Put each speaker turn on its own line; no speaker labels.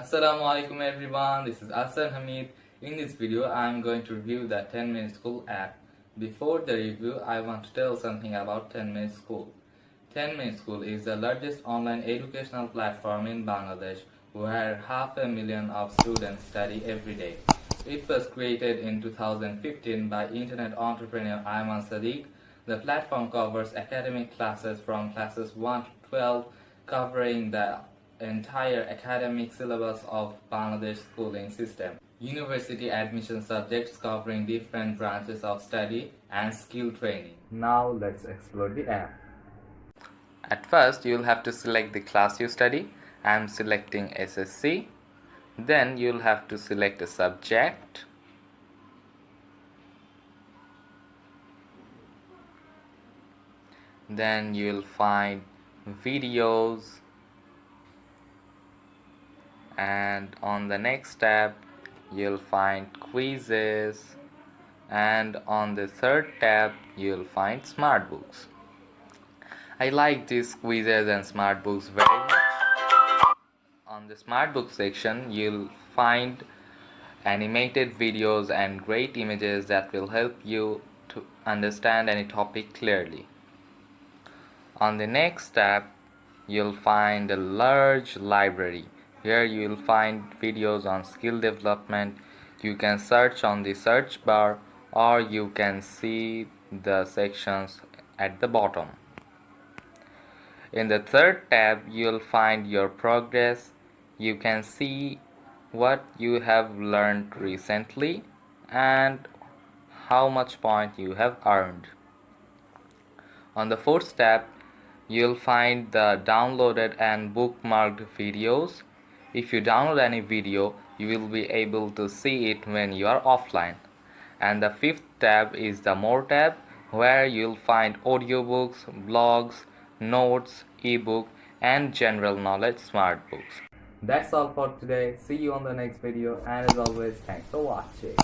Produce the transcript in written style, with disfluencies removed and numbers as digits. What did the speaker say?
Assalamualaikum everyone, this is Asad Hamid. In this video, I am going to review the 10-Minute School app. Before the review, I want to tell something about 10-Minute School. 10-Minute School is the largest online educational platform in Bangladesh, where 500,000 of students study every day. It was created in 2015 by internet entrepreneur Ayman Sadiq. The platform covers academic classes from classes 1 to 12, covering the entire academic syllabus of Bangladesh schooling system. University admission subjects covering different branches of study and skill training. Now let's explore the app. At first, you'll have to select the class you study. I'm selecting SSC. Then you'll have to select a subject. Then you'll find videos, and on the next tab you'll find quizzes, and on the third tab you'll find smart books. I like these quizzes and smart books very much. On the smart book section you'll find animated videos and great images that will help you to understand any topic clearly. On the next tab you'll find a large library. Here you will find videos on skill development. You can search on the search bar, or you can see the sections at the bottom. In the third tab you will find your progress. You can see what you have learned recently and how much point you have earned. On the fourth tab you'll find the downloaded and bookmarked videos. If you download any video, you will be able to see it when you are offline. And the fifth tab is the More tab, where you'll find audiobooks, blogs, notes, ebook, and general knowledge smart books. That's all for today. See you on the next video, and as always, thanks for watching.